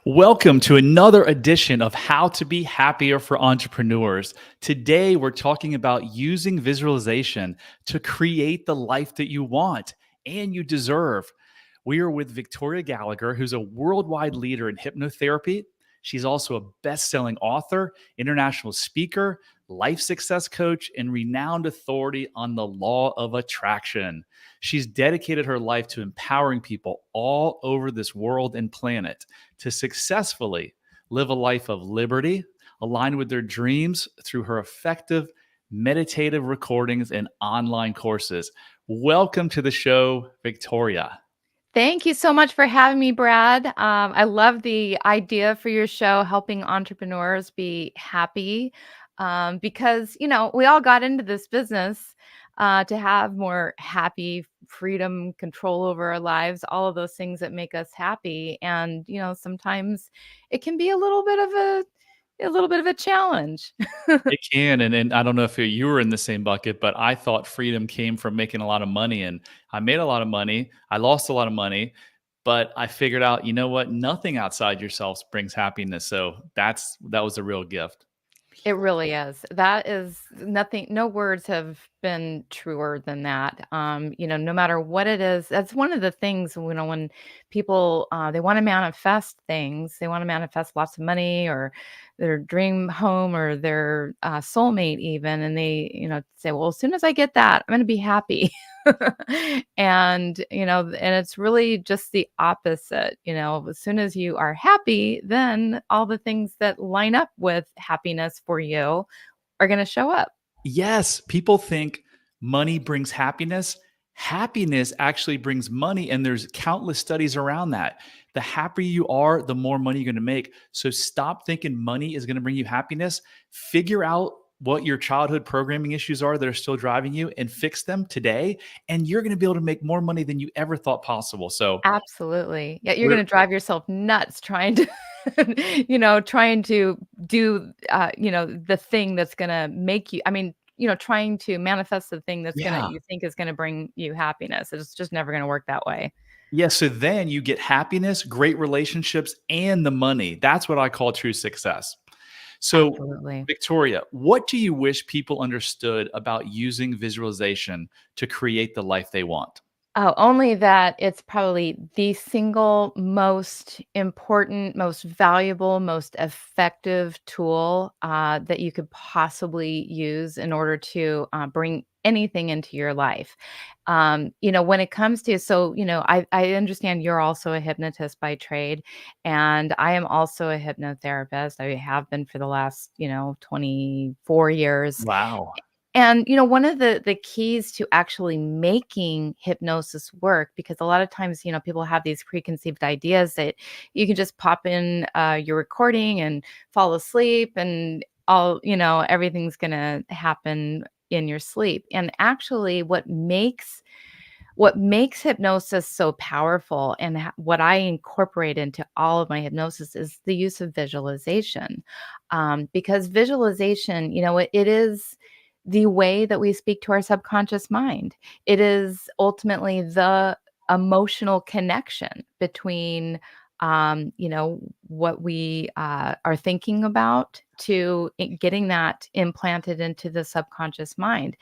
Welcome to another edition of How to Be Happier for Entrepreneurs. Today, we're talking about using visualization to create the life that you want and you deserve. We are with Victoria Gallagher, who's a worldwide leader in hypnotherapy. She's also a best-selling author, international speaker, life success coach, and renowned authority on the law of attraction. She's dedicated her life to empowering people all over this world and planet to successfully live a life of liberty, aligned with their dreams through her effective meditative recordings and online courses. Welcome to the show, Victoria. Thank you so much for having me, Brad. I love the idea for your show, helping entrepreneurs be happy, because we all got into this business to have more happy, freedom, control over our lives, all of those things that make us happy. And sometimes it can be a little bit of a challenge. It can, and I don't know if you were in the same bucket, but I thought freedom came from making a lot of money, and I made a lot of money. I lost a lot of money, but I figured out, you know what? Nothing outside yourself brings happiness. So that was a real gift. It really is. That is nothing, no words have been truer than that. No matter what it is, that's one of the things, when people they want to manifest things, they want to manifest lots of money or their dream home or their soulmate even, and they, say, well, as soon as I get that, I'm going to be happy. And it's really just the opposite. As soon as you are happy, then all the things that line up with happiness for you are going to show up. Yes, people think money brings happiness. Happiness actually brings money, and there's countless studies around that. The happier you are, the more money you're going to make. So stop thinking money is going to bring you happiness. Figure out what your childhood programming issues are that are still driving you and fix them today, and you're going to be able to make more money than you ever thought possible. So Absolutely. Yeah, you're we're going to drive yourself nuts trying to trying to do the thing that's going to make you, trying to manifest the thing that's going to, yeah. you think is going to bring you happiness. It's just never going to work that way. Yeah, so then you get happiness, great relationships, and the money. That's what I call true success. So, Absolutely. Victoria, what do you wish people understood about using visualization to create the life they want? Oh, only that it's probably the single most important, most valuable, most effective tool that you could possibly use in order to bring anything into your life. When it comes to, so, I understand you're also a hypnotist by trade, and I am also a hypnotherapist. I have been for the last, 24 years. Wow. And, one of the keys to actually making hypnosis work, because a lot of times, people have these preconceived ideas that you can just pop in your recording and fall asleep and everything's going to happen in your sleep. And actually what makes hypnosis so powerful and what I incorporate into all of my hypnosis is the use of visualization. Because visualization, it is the way that we speak to our subconscious mind. It is ultimately the emotional connection between, what we are thinking about to getting that implanted into the subconscious mind.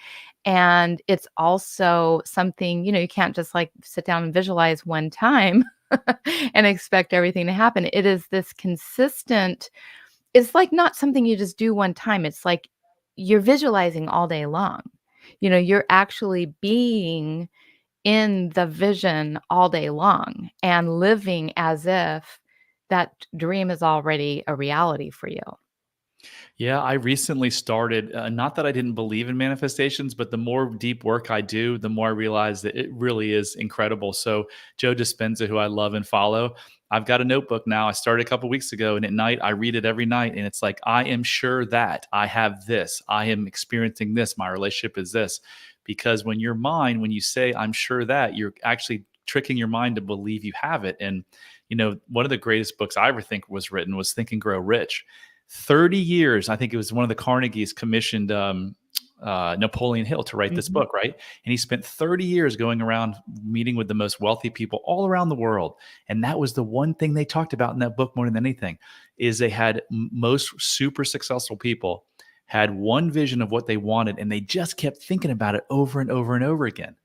And it's also something, you can't just like sit down and visualize one time and expect everything to happen. It is this consistent, it's like not something you just do one time. It's like you're visualizing all day long. You're actually being in the vision all day long and living as if that dream is already a reality for you. Yeah, I recently started, not that I didn't believe in manifestations, but the more deep work I do, the more I realize that it really is incredible. So, Joe Dispenza, who I love and follow, I've got a notebook now. I started a couple weeks ago, and at night I read it every night. And it's like, I am sure that I have this, I am experiencing this, my relationship is this. Because when you say, I'm sure that, you're actually tricking your mind to believe you have it. And, one of the greatest books I ever think was written was Think and Grow Rich. 30 years, I think it was one of the Carnegies commissioned Napoleon Hill to write this Mhm. book, right? And he spent 30 years going around meeting with the most wealthy people all around the world. And that was the one thing they talked about in that book more than anything is they had most super successful people had one vision of what they wanted and they just kept thinking about it over and over and over again.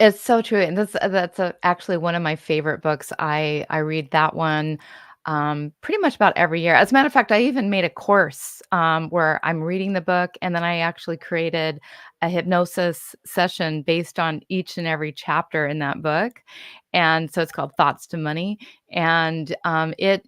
It's so true, and that's actually one of my favorite books. I read that one, pretty much about every year. As a matter of fact, I even made a course, where I'm reading the book, and then I actually created a hypnosis session based on each and every chapter in that book, and so it's called Thoughts to Money, and, it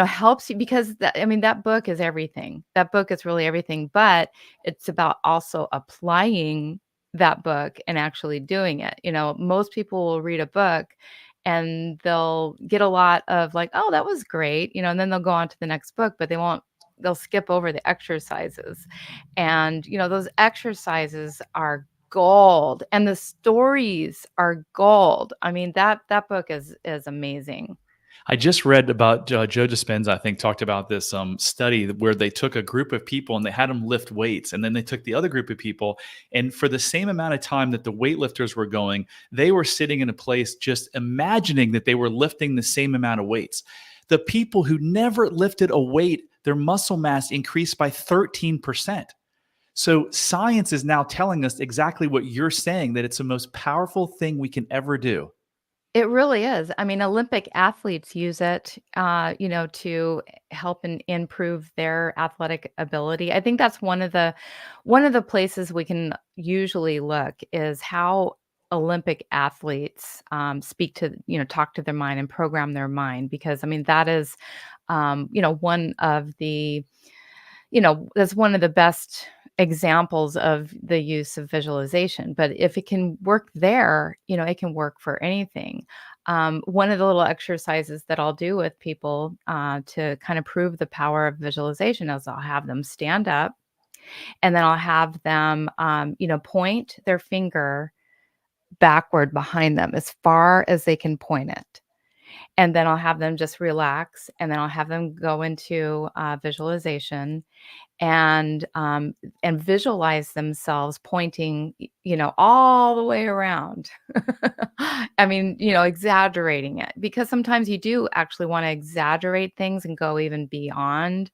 helps you because that book is everything. That book is really everything, but it's about also applying that book and actually doing it. Most people will read a book and they'll get a lot of like, "Oh, that was great," and then they'll go on to the next book, but they'll skip over the exercises. And, those exercises are gold and the stories are gold. I mean, that book is amazing. I just read about Joe Dispenza, I think, talked about this study where they took a group of people and they had them lift weights. And then they took the other group of people. And for the same amount of time that the weightlifters were going, they were sitting in a place just imagining that they were lifting the same amount of weights. The people who never lifted a weight, their muscle mass increased by 13%. So science is now telling us exactly what you're saying, that it's the most powerful thing we can ever do. It really is. I mean, Olympic athletes use it, to help and improve their athletic ability. I think that's one of the places we can usually look is how Olympic athletes talk to their mind and program their mind because I mean that is, one of the that's one of the best examples of the use of visualization. But if it can work there, it can work for anything. One of the little exercises that I'll do with people to kind of prove the power of visualization is I'll have them stand up and then I'll have them, point their finger backward behind them as far as they can point it. And then I'll have them just relax and then I'll have them go into visualization and visualize themselves pointing, all the way around. I mean, exaggerating it because sometimes you do actually want to exaggerate things and go even beyond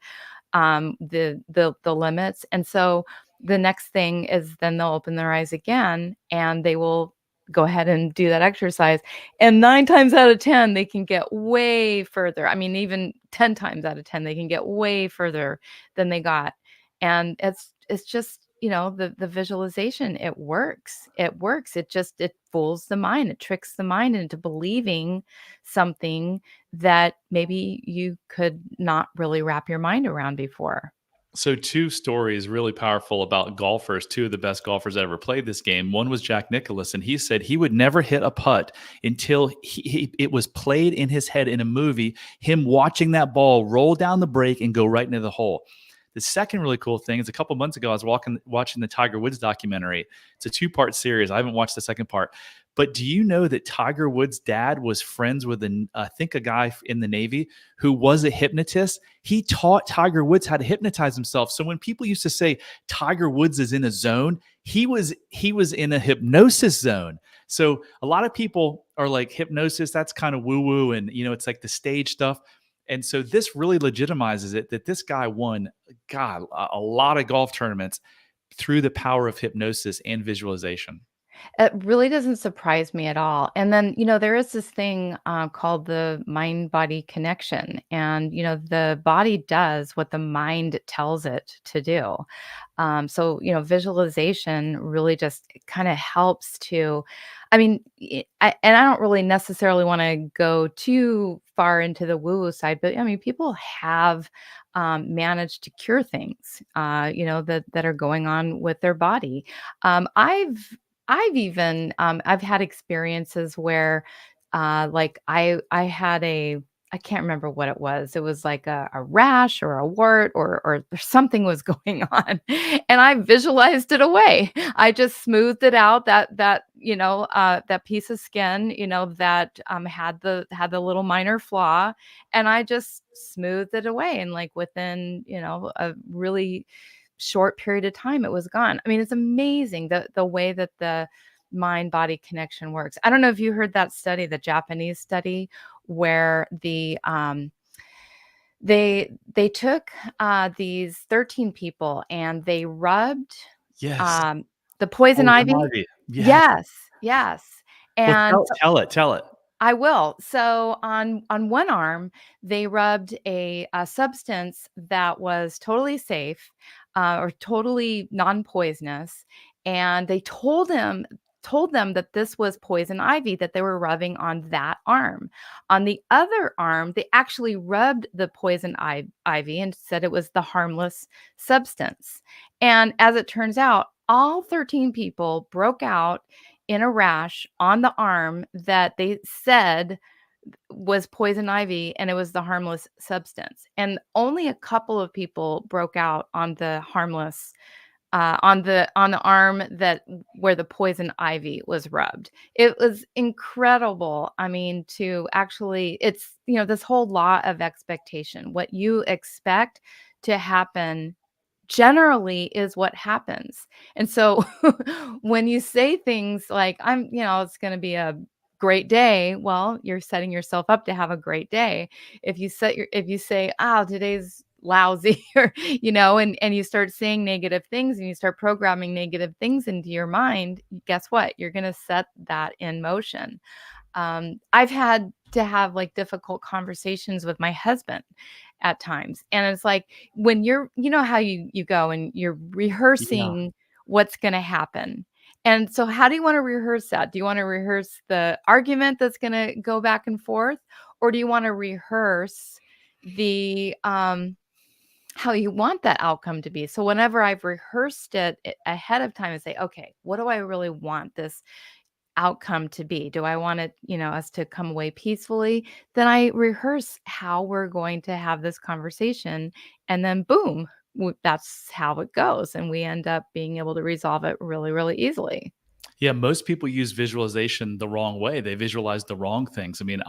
the limits. And so the next thing is then they'll open their eyes again and they will go ahead and do that exercise. And 9 times out of 10, they can get way further. I mean, even 10 times out of 10, they can get way further than they got. And it's just, the visualization, it works. It works. It fools the mind. It tricks the mind into believing something that maybe you could not really wrap your mind around before. So, two stories really powerful about golfers, two of the best golfers that ever played this game. One was Jack Nicklaus, and he said he would never hit a putt until it was played in his head in a movie, him watching that ball roll down the break and go right into the hole. The second really cool thing is a couple months ago, I was watching the Tiger Woods documentary. It's a two-part series. I haven't watched the second part. But do you know that Tiger Woods' dad was friends with, I think, a guy in the Navy who was a hypnotist? He taught Tiger Woods how to hypnotize himself. So when people used to say Tiger Woods is in a zone, he was in a hypnosis zone. So a lot of people are like hypnosis, that's kind of woo woo, and it's like the stage stuff. And so this really legitimizes it that this guy won, God, a lot of golf tournaments through the power of hypnosis and visualization. It really doesn't surprise me at all. And then, there is this thing called the mind body connection. And, the body does what the mind tells it to do. So, visualization really just kind of helps to, I mean, and I don't really necessarily want to go too far into the woo woo side, but I mean, people have managed to cure things, that are going on with their body. I've even I've had experiences where like I had I can't remember what it was. It was like a rash or a wart or something was going on. And I visualized it away. I just smoothed it out that piece of skin, that had the little minor flaw and I just smoothed it away and like within, a really short period of time, it was gone. I mean, it's amazing the way that the mind body connection works. I don't know if you heard that study, the Japanese study, where they took these 13 people and they rubbed Yes. um, the poison Poison ivy. ivy. Yes. Yes, yes. Well, And tell it. I will. So on one arm, they rubbed a substance that was totally safe, or totally non-poisonous, and they told them that this was poison ivy that they were rubbing on that arm. On the other arm, they actually rubbed the poison ivy and said it was the harmless substance. And as it turns out, all 13 people broke out in a rash on the arm that they said was poison ivy, and it was the harmless substance. And only a couple of people broke out on the harmless, on the arm that where the poison ivy was rubbed. It was incredible. I mean, to actually, it's, this whole law of expectation. What you expect to happen generally is what happens. And so when you say things like, it's going to be a great day, well, you're setting yourself up to have a great day. If you say, oh, today's lousy, or, and you start saying negative things and you start programming negative things into your mind, guess what? You're going to set that in motion. I've had to have like difficult conversations with my husband at times. And it's like when how you go and you're Yeah. rehearsing what's going to happen. And so how do you want to rehearse that? Do you want to rehearse the argument that's going to go back and forth? Or do you want to rehearse the, how you want that outcome to be? So whenever I've rehearsed it ahead of time and say, okay, what do I really want this outcome to be? Do I want it, us to come away peacefully? Then I rehearse how we're going to have this conversation, and then boom, that's how it goes, and we end up being able to resolve it really, really easily. Yeah, most people use visualization the wrong way. They visualize the wrong things. I mean,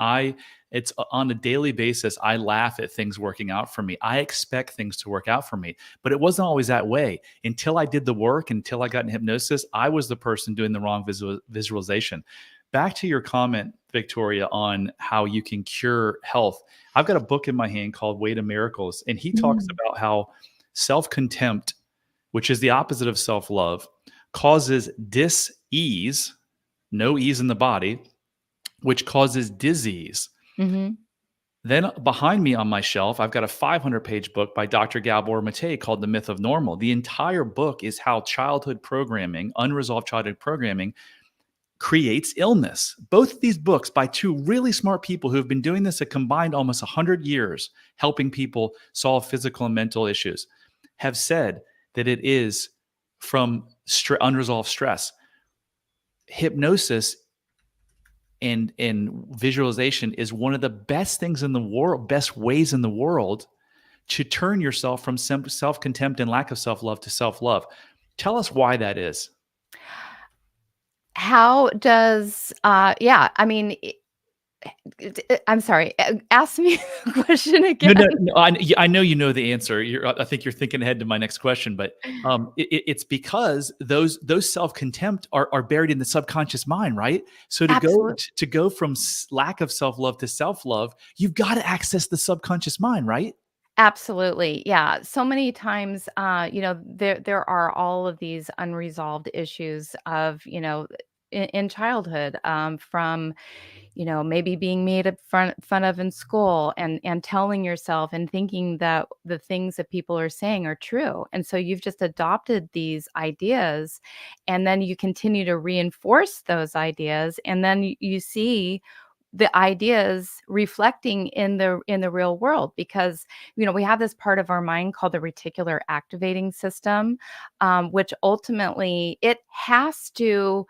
it's on a daily basis, I laugh at things working out for me. I expect things to work out for me, but it wasn't always that way. Until I did the work, until I got in hypnosis, I was the person doing the wrong visualization. Back to your comment, Victoria, on how you can cure health. I've got a book in my hand called Way to Miracles, and he talks Mm. about how self-contempt, which is the opposite of self-love, causes dis-ease, no ease in the body, which causes disease. Mhm. Then behind me on my shelf, I've got a 500-page book by Dr. Gabor Mate called The Myth of Normal. The entire book is how childhood programming, unresolved childhood programming, creates illness. Both of these books by two really smart people who have been doing this a combined almost 100 years, helping people solve physical and mental issues, have said that it is from unresolved stress. Hypnosis and visualization is one of the best things in the world, best ways in the world to turn yourself from self-contempt and lack of self-love to self-love. Tell us why that is. How does yeah, I mean, I'm sorry, ask me the question No, again. no, no, I know you know the answer. I think you're thinking ahead to my next question, but it's because those self contempt are buried in the subconscious mind, right? So Absolutely. to go from lack of self love to self love, you've got to access the subconscious mind, right? Absolutely. Yeah. So many times, there are all of these unresolved issues of, in childhood, from, maybe being made fun of in school, and telling yourself and thinking that the things that people are saying are true. And so you've just adopted these ideas, and then you continue to reinforce those ideas. And then you see the ideas reflecting in the real world, because we have this part of our mind called the reticular activating system, which ultimately it has to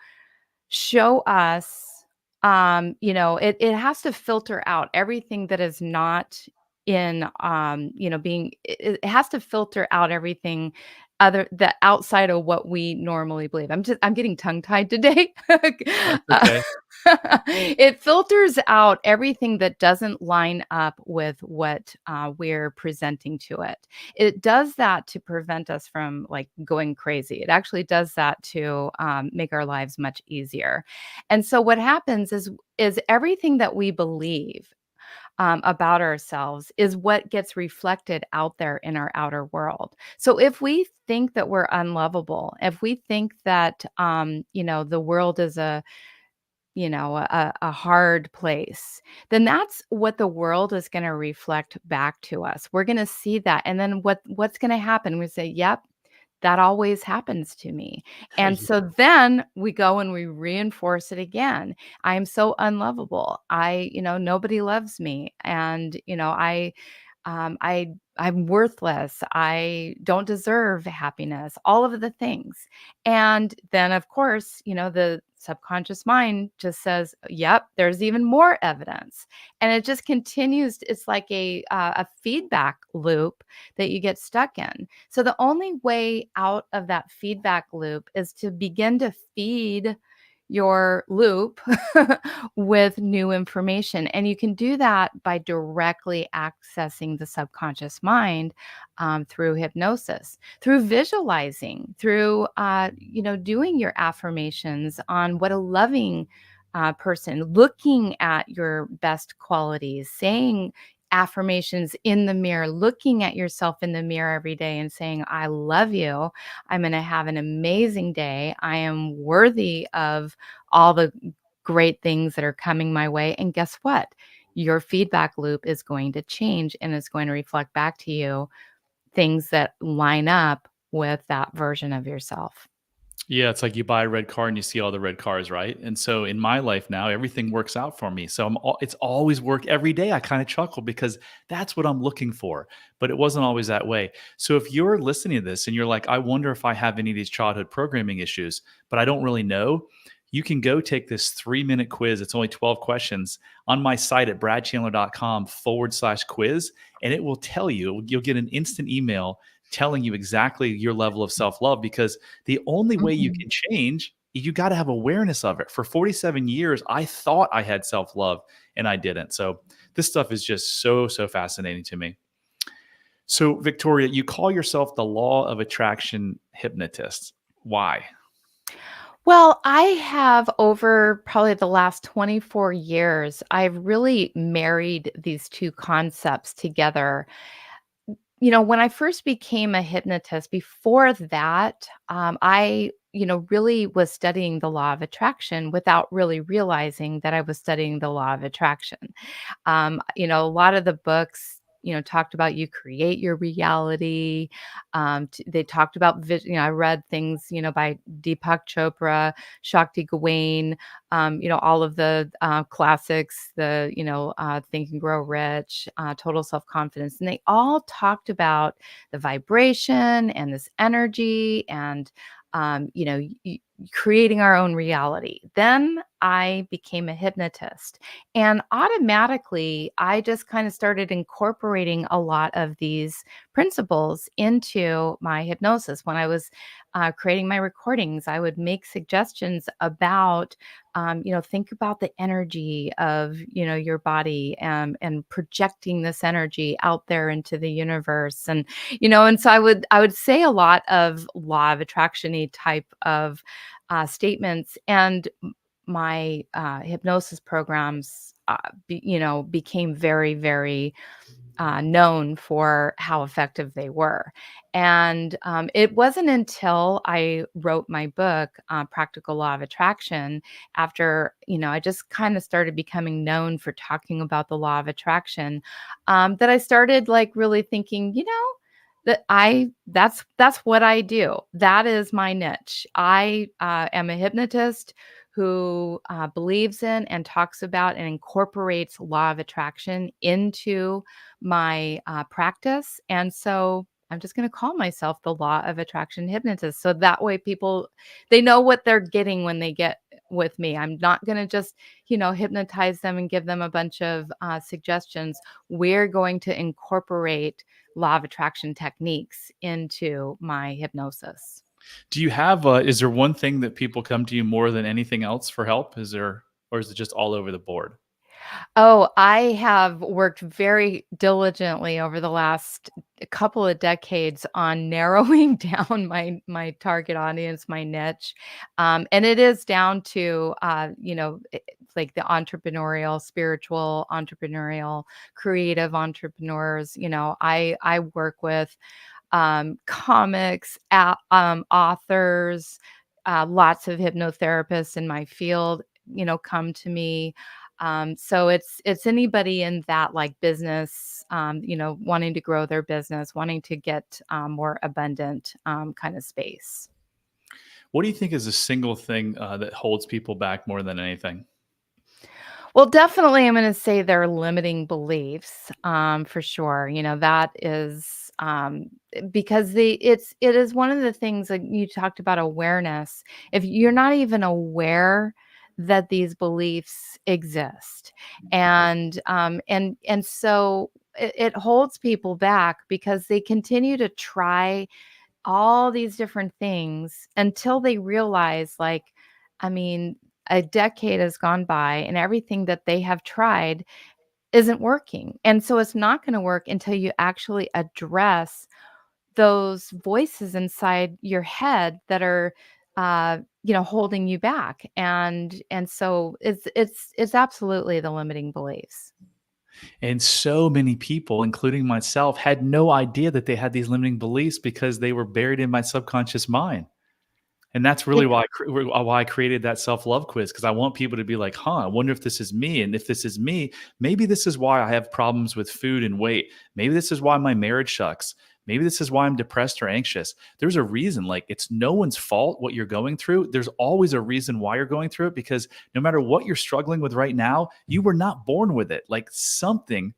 show us, it has to filter out everything that is not in, being, it has to filter out everything other the outside of what we normally believe. I'm getting tongue-tied today. That's Uh, okay. it filters out everything that doesn't line up with what, we're presenting to it. It does that to prevent us from, like, going crazy. It actually does that to, make our lives much easier. And so what happens is everything that we believe about ourselves is what gets reflected out there in our outer world. So if we think that we're unlovable, if we think that, the world is a hard place, then that's what the world is going to reflect back to us. We're going to see that. And then what's going to happen? We say, yep, that always happens to me. And Yeah. so then we go and we reinforce it again. I am so unlovable. Nobody loves me. And, I'm worthless. I don't deserve happiness, all of the things. And then, of course, the subconscious mind just says, yep, there's even more evidence. And it just continues. It's like a feedback loop that you get stuck in. So the only way out of that feedback loop is to begin to feed your loop with new information. And you can do that by directly accessing the subconscious mind through hypnosis, through visualizing, through, doing your affirmations on what a loving person, looking at your best qualities, saying affirmations in the mirror, looking at yourself in the mirror every day and saying, I love you. I'm going to have an amazing day. I am worthy of all the great things that are coming my way. And guess what? Your feedback loop is going to change and it's going to reflect back to you things that line up with that version of yourself. Yeah, it's like you buy a red car and you see all the red cars, right? And so in my life now, everything works out for me. So it's always work every day. I kind of chuckle because that's what I'm looking for. But it wasn't always that way. So if you're listening to this and you're like, I wonder if I have any of these childhood programming issues, but I don't really know, you can go take this 3-minute quiz. It's only 12 questions on my site at bradchandler.com/quiz. And it will tell you, you'll get an instant email telling you exactly your level of self love because the only way you Mhm. can change, you got to have awareness of it. For 47 years, I thought I had self love and I didn't. So this stuff is just so, so fascinating to me. So, Victoria, you call yourself the Law of Attraction Hypnotist. Why? Well, I have over probably the last 24 years, I've really married these two concepts together. When I first became a hypnotist, before that, I, really was studying the law of attraction without really realizing that I was studying the law of attraction. A lot of the books, talked about you create your reality. They talked about, I read things, by Deepak Chopra, Shakti Gawain, all of the classics, Think and Grow Rich, Total Self Confidence. And they all talked about the vibration and this energy and, creating our own reality. Then I became a hypnotist. And automatically, I just kind of started incorporating a lot of these principles into my hypnosis. When I was creating my recordings, I would make suggestions about, think about the energy of, your body and projecting this energy out there into the universe. And so I would say a lot of law of attraction-y type of statements. And my hypnosis programs, became very, very known for how effective they were. And it wasn't until I wrote my book, Practical Law of Attraction, after, I just kind of started becoming known for talking about the law of attraction, that I started like really thinking, that's what I do. That is my niche. I am a hypnotist who believes in and talks about and incorporates law of attraction into my practice. And so I'm just going to call myself the Law of Attraction Hypnotist. So that way people, they know what they're getting when they get with me. I'm not going to just, hypnotize them and give them a bunch of suggestions. We're going to incorporate law of attraction techniques into my hypnosis. Do you have is there one thing that people come to you more than anything else for help? Is there, or is it just all over the board? Oh, I have worked very diligently over the last couple of decades on narrowing down my target audience, my niche, and it is down to like the entrepreneurial, spiritual entrepreneurial, creative entrepreneurs. I work with comics, authors, lots of hypnotherapists in my field, come to me. So it's anybody in that like business, wanting to grow their business, wanting to get more abundant kind of space. What do you think is a single thing that holds people back more than anything? Well, definitely, I'm going to say they're limiting beliefs, for sure. That is because it is one of the things that you talked about awareness. If you're not even aware that these beliefs exist, and so it holds people back because they continue to try all these different things until they realize, like, I mean, a decade has gone by and everything that they have tried isn't working. And so it's not going to work until you actually address those voices inside your head that are holding you back. And so it's absolutely the limiting beliefs. And so many people, including myself, had no idea that they had these limiting beliefs because they were buried in my subconscious mind. And that's really why I created that self-love quiz, because I want people to be like, huh, I wonder if this is me. And if this is me, maybe this is why I have problems with food and weight. Maybe this is why my marriage sucks. Maybe this is why I'm depressed or anxious. There's a reason. Like, it's no one's fault what you're going through. There's always a reason why you're going through it, because no matter what you're struggling with right now, you were not born with it. Like, something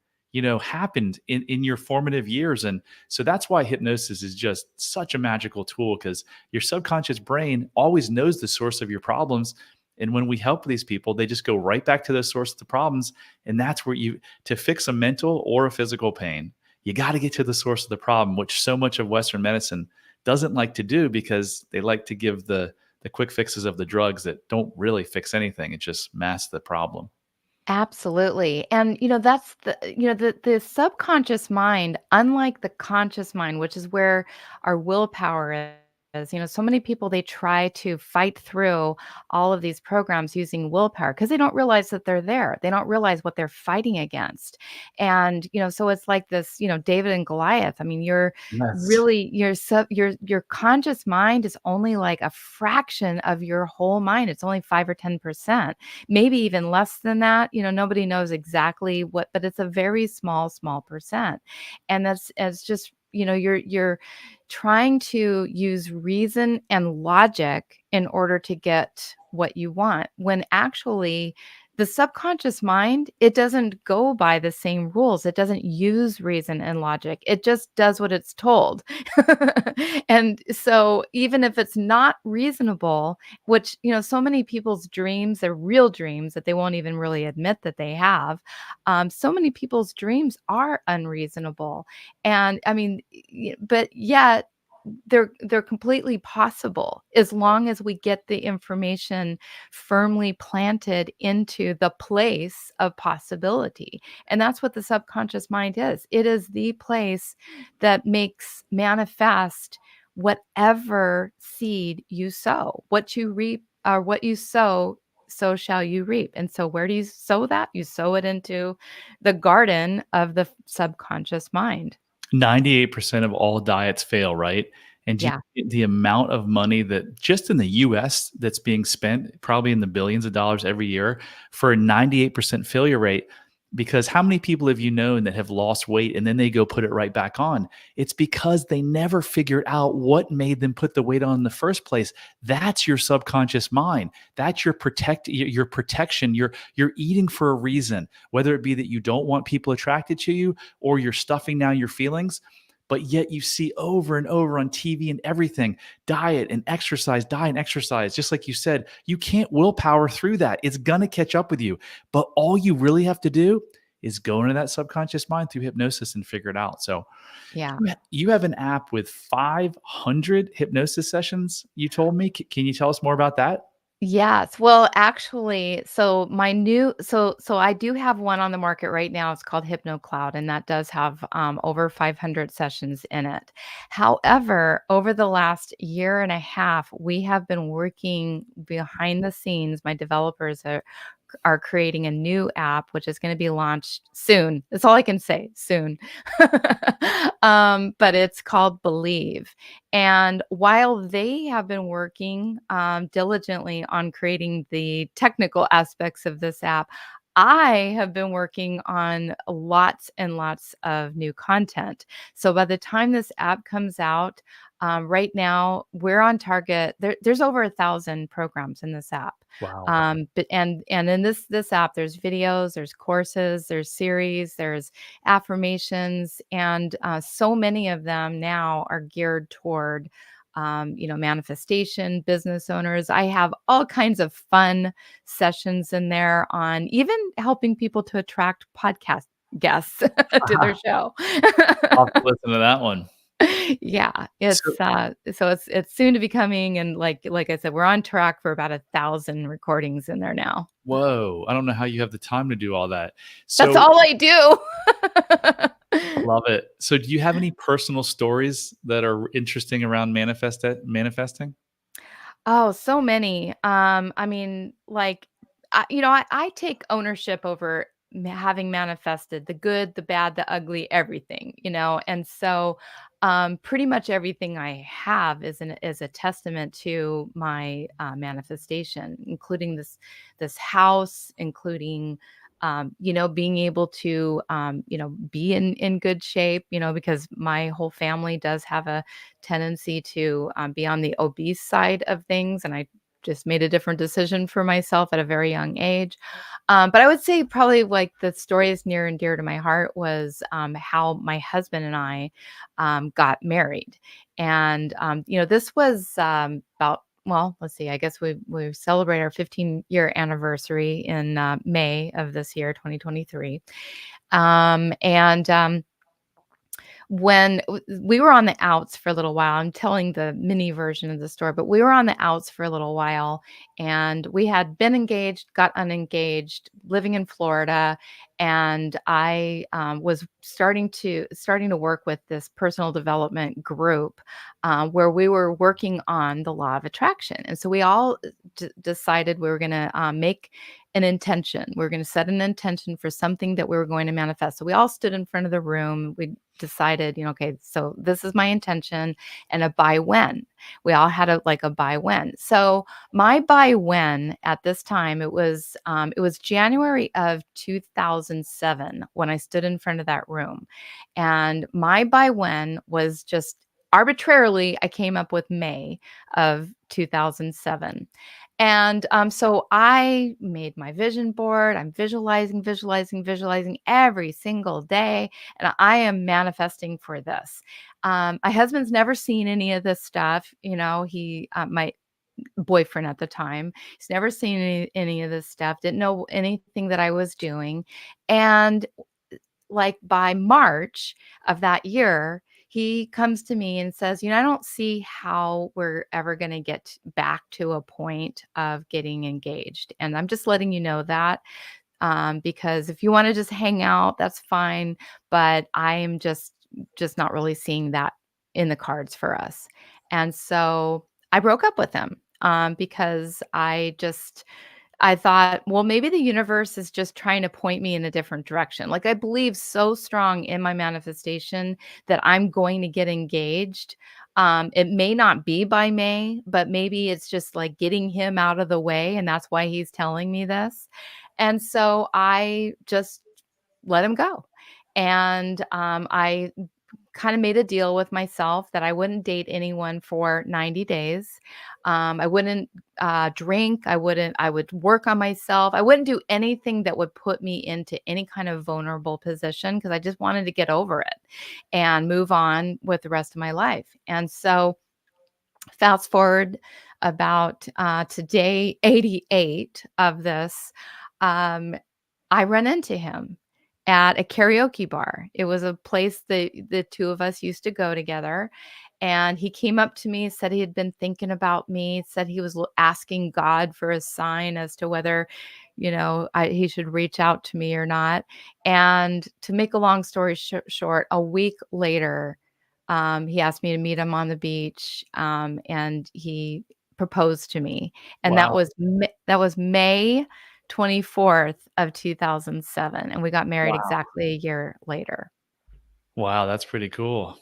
happened in your formative years. And so that's why hypnosis is just such a magical tool, because your subconscious brain always knows the source of your problems. And when we help these people, they just go right back to the source of the problems. And that's where to fix a mental or a physical pain, you got to get to the source of the problem, which so much of Western medicine doesn't like to do, because they like to give the quick fixes of the drugs that don't really fix anything. It just masks the problem. Absolutely. And that's the subconscious mind, unlike the conscious mind, which is where our willpower is. So many people, they try to fight through all of these programs using willpower because they don't realize that they're there. They don't realize what they're fighting against. And so it's like this, David and Goliath. I mean, you're Yes. really your conscious mind is only like a fraction of your whole mind. It's only 5 or 10%, maybe even less than that. Nobody knows exactly what, but it's a very small percent. And that's as just, you're trying to use reason and logic in order to get what you want, when actually the subconscious mind, it doesn't go by the same rules. It doesn't use reason and logic. It just does what it's told. And so even if it's not reasonable, which, so many people's dreams are real dreams that they won't even really admit that they have. So many people's dreams are unreasonable. And I mean, but yet they're completely possible as long as we get the information firmly planted into the place of possibility. And that's what the subconscious mind is. It is the place that makes manifest whatever seed you sow. What you reap, or what you sow, so shall you reap. And so where do you sow that? You sow it into the garden of the subconscious mind. 98% of all diets fail, right? And Yeah. the amount of money that just in the US that's being spent, probably in the billions of dollars every year, for a 98% failure rate. Because how many people have you known that have lost weight and then they go put it right back on? It's because they never figured out what made them put the weight on in the first place. That's your subconscious mind. That's your protection. You're eating for a reason, whether it be that you don't want people attracted to you, or you're stuffing down your feelings. But yet you see over and over on TV and everything, diet and exercise, diet and exercise. Just like you said, you can't willpower through that. It's going to catch up with you. But all you really have to do is go into that subconscious mind through hypnosis and figure it out. So Yeah. you have an app with 500 hypnosis sessions, you told me. Can you tell us more about that? Yes. Well, actually, so my new so I do have one on the market right now. It's called HypnoCloud, and that does have over 500 sessions in it. However, over the last year and a half, we have been working behind the scenes. My developers are creating a new app, which is going to be launched soon. That's all I can say, soon. But it's called Believe. And while they have been working diligently on creating the technical aspects of this app, I have been working on lots and lots of new content. So by the time this app comes out, right now we're on target. There's over 1,000 programs in this app. Wow. But in this app, there's videos, there's courses, there's series, there's affirmations, and so many of them now are geared toward manifestation, business owners. I have all kinds of fun sessions in there on even helping people to attract podcast guests to their show. I'll have to listen to that one. Yeah, So it's soon to be coming, and like I said, we're on track for about 1,000 recordings in there now. whoa, I don't know how you have the time to do all that. That's So all I do. love it. So do you have any personal stories that are interesting around manifesting? Oh, so many. I mean, like, I take ownership over having manifested the good, the bad, the ugly, everything, and so pretty much everything I have is a testament to my manifestation, including this house, including being able to be in good shape, because my whole family does have a tendency to be on the obese side of things. And I just made a different decision for myself at a very young age. But I would say probably like the story is near and dear to my heart was how my husband and I got married. And, this was about, well, let's see, I guess we celebrate our 15-year anniversary in May of this year, 2023. And when we were on the outs for a little while, I'm telling the mini version of the story, but we were on the outs for a little while, and we had been engaged, got unengaged, living in Florida, and I was starting to work with this personal development group where we were working on the law of attraction, and so we all decided we were going to make an intention. We were going to set an intention for something that we were going to manifest. So we all stood in front of the room. We decided, okay, so this is my intention and a by when. We all had a by when. So my by when at this time, it was January of 2007 when I stood in front of that room. And my by when was just arbitrarily, I came up with May of 2007. And so I made my vision board. I'm visualizing, visualizing, visualizing every single day. And I am manifesting for this. My husband's never seen any of this stuff. My boyfriend at the time, he's never seen any of this stuff, didn't know anything that I was doing. And like by March of that year, he comes to me and says, I don't see how we're ever going to get back to a point of getting engaged. And I'm just letting you know that because if you want to just hang out, that's fine. But I am just not really seeing that in the cards for us. And so I broke up with him because I thought, well, maybe the universe is just trying to point me in a different direction. Like I believe so strong in my manifestation that I'm going to get engaged. It may not be by May, but maybe it's just like getting him out of the way. And that's why he's telling me this. And so I just let him go. And I kind of made a deal with myself that I wouldn't date anyone for 90 days. I wouldn't drink. I would work on myself. I wouldn't do anything that would put me into any kind of vulnerable position because I just wanted to get over it and move on with the rest of my life. And so fast forward about to day 88 of this, um, I run into him at a karaoke bar. It was a place that the two of us used to go together. And he came up to me, said he had been thinking about me, said he was asking God for a sign as to whether, he should reach out to me or not. And to make a long story short, a week later, he asked me to meet him on the beach, and he proposed to me. And Wow. that was May 24th of 2007, and we got married Wow. exactly a year later. Wow, that's pretty cool.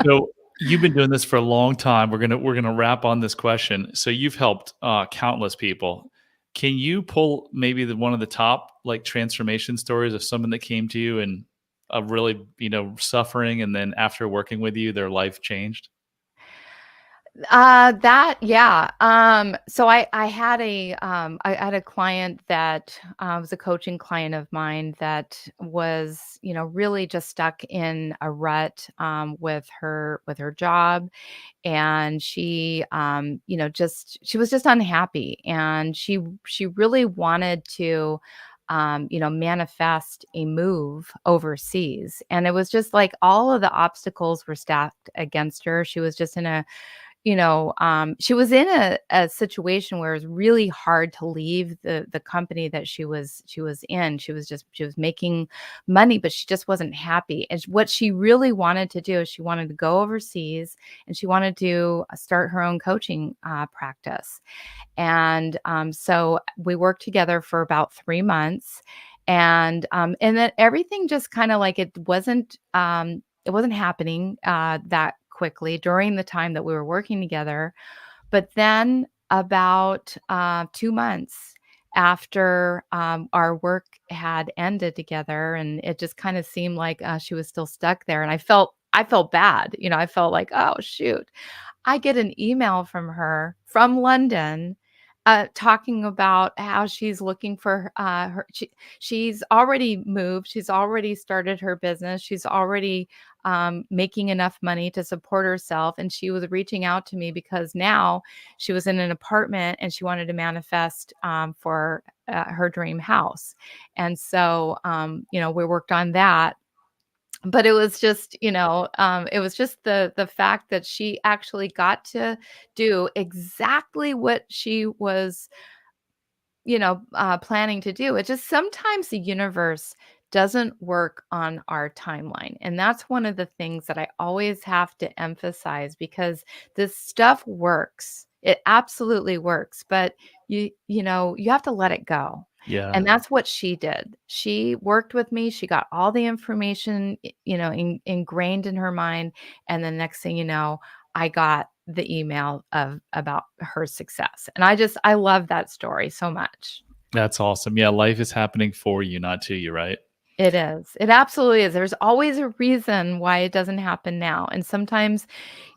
So you've been doing this for a long time. We're gonna wrap on this question. So you've helped countless people. Can you pull maybe one of the top like transformation stories of someone that came to you and really suffering, and then after working with you, their life changed? That yeah. So I had a client that was a coaching client of mine that was, really just stuck in a rut with her job. And she just she was just unhappy, and she really wanted to manifest a move overseas. And it was just like all of the obstacles were stacked against her. She was just in a she was in a situation where it was really hard to leave the company that she was in. She was making money, but she just wasn't happy. And what she really wanted to do is she wanted to go overseas, and she wanted to start her own coaching practice. And so we worked together for about 3 months, and then everything just kind of like it wasn't happening that quickly during the time that we were working together. But then about 2 months after our work had ended together, and it just kind of seemed like she was still stuck there, and I felt bad. I felt like, oh shoot. I get an email from her from London, talking about how she's looking for she's already moved, she's already started her business, she's already making enough money to support herself, and she was reaching out to me because now she was in an apartment and she wanted to manifest for her dream house. And so, we worked on that. But it was just, it was just the fact that she actually got to do exactly what she was, planning to do. It just sometimes the universe doesn't work on our timeline. And that's one of the things that I always have to emphasize, because this stuff works. It absolutely works, but you have to let it go. Yeah. And that's what she did. She worked with me. She got all the information, ingrained in her mind. And the next thing you know, I got the email about her success. And I love that story so much. That's awesome. Yeah, life is happening for you, not to you, right? It is. It absolutely is. There's always a reason why it doesn't happen now. And sometimes,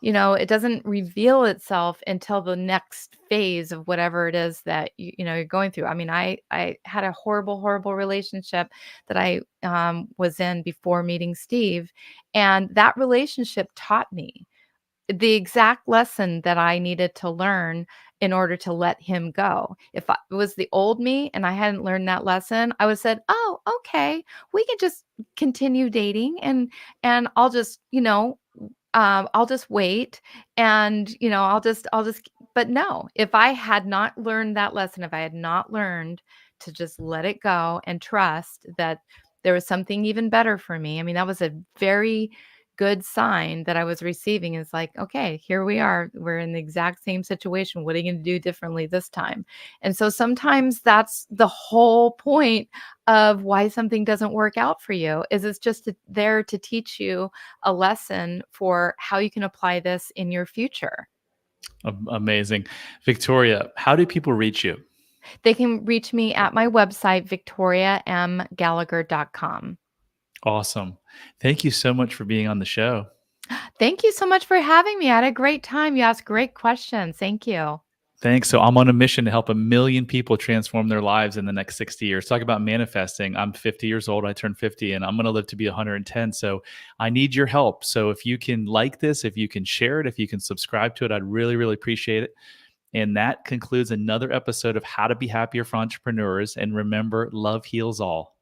it doesn't reveal itself until the next phase of whatever it is that you're going through. I mean, I had a horrible, horrible relationship that I was in before meeting Steve, and that relationship taught me the exact lesson that I needed to learn in order to let him go. If it was the old me and I hadn't learned that lesson, I would have said, "Oh, okay, we can just continue dating, and I'll just wait, and I'll just." But no, if I had not learned that lesson, if I had not learned to just let it go and trust that there was something even better for me. I mean, that was a very good sign that I was receiving. Is like, okay, here we are. We're in the exact same situation. What are you going to do differently this time? And so sometimes that's the whole point of why something doesn't work out for you, is it's just there to teach you a lesson for how you can apply this in your future. Amazing. Victoria, how do people reach you? They can reach me at my website, victoriamgallagher.com. Awesome. Thank you so much for being on the show. Thank you so much for having me. I had a great time. You asked great questions. Thank you. Thanks. So I'm on a mission to help 1 million people transform their lives in the next 60 years. Talk about manifesting. I'm 50 years old. I turned 50 and I'm going to live to be 110. So I need your help. So if you can like this, if you can share it, if you can subscribe to it, I'd really, really appreciate it. And that concludes another episode of How to Be Happier for Entrepreneurs. And remember, love heals all.